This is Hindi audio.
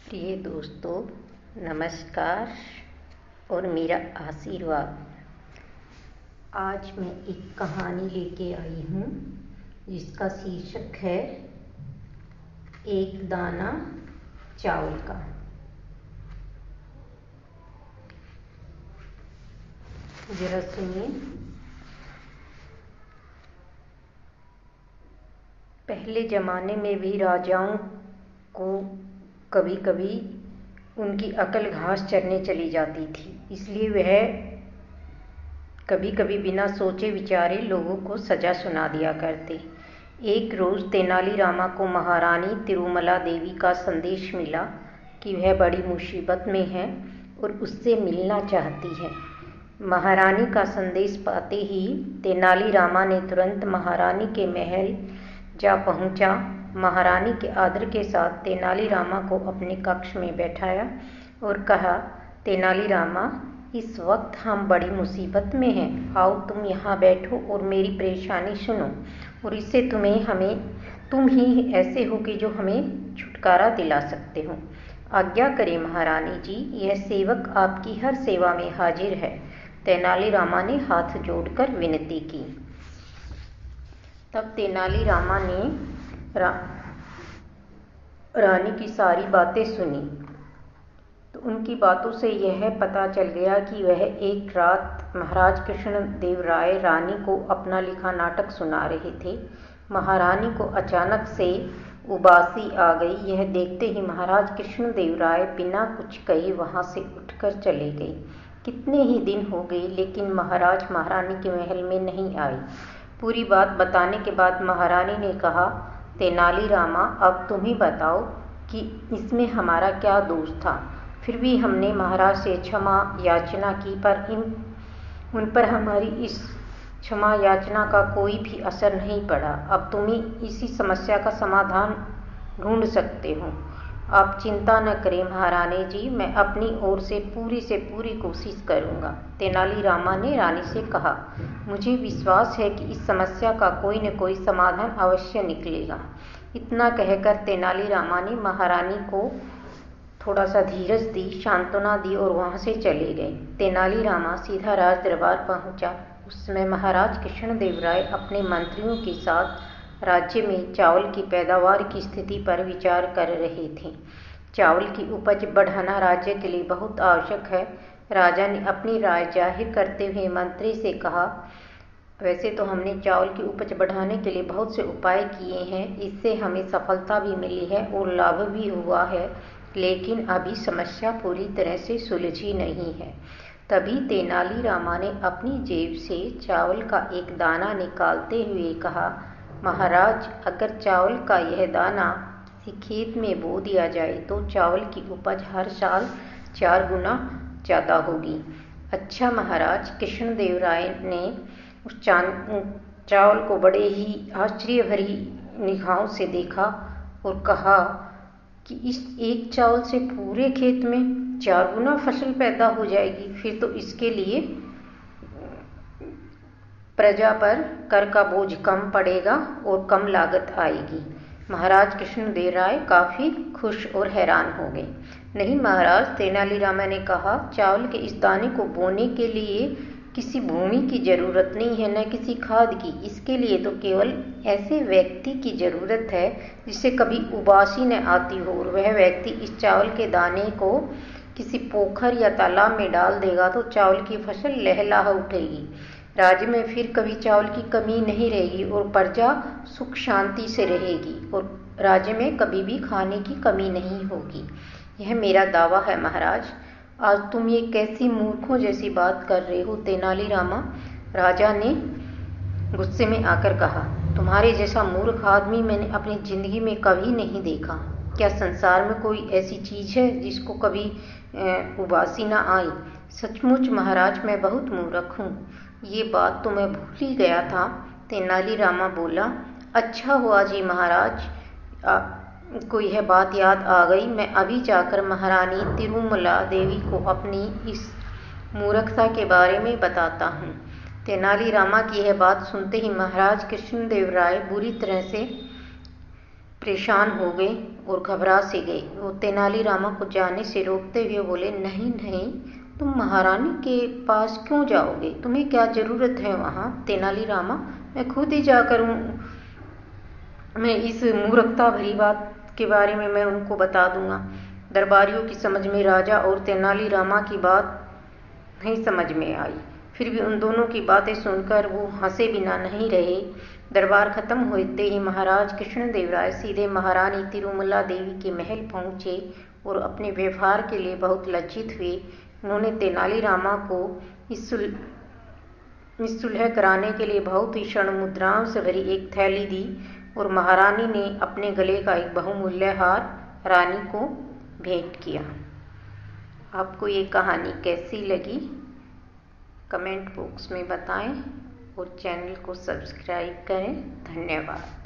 प्रिय दोस्तों, नमस्कार और मेरा आशीर्वाद। आज मैं एक कहानी लेके आई हूँ जिसका शीर्षक है एक दाना चावल का। जरा सुनिए। पहले ज़माने में भी राजाओं को कभी कभी उनकी अकल घास चरने चली जाती थी, इसलिए वह कभी कभी बिना सोचे विचारे लोगों को सजा सुना दिया करते। एक रोज़ तेनालीरामा को महारानी तिरुमला देवी का संदेश मिला कि वह बड़ी मुसीबत में है और उससे मिलना चाहती है। महारानी का संदेश पाते ही तेनालीरामा ने तुरंत महारानी के महल जा पहुंचा। महारानी के आदर के साथ तेनालीरामा को अपने कक्ष में बैठाया और कहा, तेनालीरामा, इस वक्त हम बड़ी मुसीबत में हैं। आओ तुम यहाँ बैठो और मेरी परेशानी सुनो, और इससे तुम ही ऐसे हो कि जो हमें छुटकारा दिला सकते हो। आज्ञा करें महारानी जी, यह सेवक आपकी हर सेवा में हाजिर है। तेनालीरामा ने हाथ जोड़कर विनती की। तब तेनालीरामा ने रानी की सारी बातें सुनी तो उनकी बातों से यह पता चल गया कि वह एक रात महाराज कृष्णदेव राय रानी को अपना लिखा नाटक सुना रहे थे। महारानी को अचानक से उबासी आ गई। यह देखते ही महाराज कृष्णदेव राय बिना कुछ कहे वहां से उठकर चले गए। कितने ही दिन हो गए, लेकिन महाराज महारानी के महल में नहीं आए। पूरी बात बताने के बाद महारानी ने कहा, तेनालीरामा, अब तुम ही बताओ कि इसमें हमारा क्या दोष था। फिर भी हमने महाराज से क्षमा याचना की, पर उन पर हमारी इस क्षमा याचना का कोई भी असर नहीं पड़ा। अब तुम ही इसी समस्या का समाधान ढूंढ सकते हो। आप चिंता न करें महारानी जी, मैं अपनी ओर से पूरी कोशिश करूंगा। तेनालीरामा ने रानी से कहा, मुझे विश्वास है कि इस समस्या का कोई न कोई समाधान अवश्य निकलेगा। इतना कहकर तेनालीरामा ने महारानी को थोड़ा सा धीरज दी, सांत्वना दी और वहां से चले गए। तेनालीरामा सीधा राज दरबार पहुंचा। उस समय महाराज कृष्णदेव राय अपने मंत्रियों के साथ राज्य में चावल की पैदावार की स्थिति पर विचार कर रहे थे। चावल की उपज बढ़ाना राज्य के लिए बहुत आवश्यक है। राजा ने अपनी राय जाहिर करते हुए मंत्री से कहा, वैसे तो हमने चावल की उपज बढ़ाने के लिए बहुत से उपाय किए हैं, इससे हमें सफलता भी मिली है और लाभ भी हुआ है, लेकिन अभी समस्या पूरी तरह से सुलझी नहीं है। तभी तेनालीरामा ने अपनी जेब से चावल का एक दाना निकालते हुए कहा, महाराज, अगर चावल का यह दाना किसी खेत में बो दिया जाए तो चावल की उपज हर साल 4 गुना ज़्यादा होगी। अच्छा महाराज, कृष्णदेव राय ने उस चावल को बड़े ही आश्चर्य भरी निगाहों से देखा और कहा कि इस एक चावल से पूरे खेत में 4 गुना फसल पैदा हो जाएगी। फिर तो इसके लिए प्रजा पर कर का बोझ कम पड़ेगा और कम लागत आएगी। महाराज कृष्णदेव राय काफी खुश और हैरान हो गए। नहीं महाराज, तेनालीरामा ने कहा, चावल के इस दाने को बोने के लिए किसी भूमि की जरूरत नहीं है, न किसी खाद की। इसके लिए तो केवल ऐसे व्यक्ति की जरूरत है जिसे कभी उबासी न आती हो, और वह व्यक्ति इस चावल के दाने को किसी पोखर या तालाब में डाल देगा तो चावल की फसल लहलहा उठेगी। राज्य में फिर कभी चावल की कमी नहीं रहेगी और प्रजा सुख शांति से रहेगी और राज्य में कभी भी खाने की कमी नहीं होगी। यह मेरा दावा है महाराज। आज तुम ये कैसी मूर्खों जैसी बात कर रहे हो तेनालीरामा, राजा ने गुस्से में आकर कहा। तुम्हारे जैसा मूर्ख आदमी मैंने अपनी जिंदगी में कभी नहीं देखा। क्या संसार में कोई ऐसी चीज है जिसको कभी उबासी ना आई? सचमुच महाराज, मैं बहुत मूर्ख हूँ। ये बात तो मैं भूल ही गया था। तेनालीरामा बोला, अच्छा हुआ जी महाराज, को यह बात याद आ गई। मैं अभी जाकर महारानी तिरुमला देवी को अपनी इस मूर्खता के बारे में बताता हूँ। तेनालीरामा की यह बात सुनते ही महाराज कृष्णदेव राय बुरी तरह से परेशान हो गए और घबरा से गए। वो तेनालीरामा को जाने से रोकते हुए बोले, नहीं नहीं, तुम महारानी के पास क्यों जाओगे? तुम्हें क्या जरूरत है वहाँ? तेनालीरामा, मैं खुद ही जाकर मैं इस मूर्खता भरी बात के बारे में मैं उनको बता दूंगा। दरबारियों की समझ में राजा और तेनालीरामा की बात नहीं समझ में आई। फिर भी उन दोनों की बातें सुनकर वो हंसे बिना नहीं रहे। दरबार खत्म होते ही महाराज कृष्णदेवराय सीधे महारानी तिरुमला देवी के महल पहुंचे और अपने व्यवहार के लिए बहुत लज्जित हुए। उन्होंने तेनालीरामा को इस सुलह कराने के लिए बहुत ही क्षण मुद्राओं से भरी एक थैली दी और महारानी ने अपने गले का एक बहुमूल्य हार रानी को भेंट किया। आपको ये कहानी कैसी लगी कमेंट बॉक्स में बताएं और चैनल को सब्सक्राइब करें। धन्यवाद।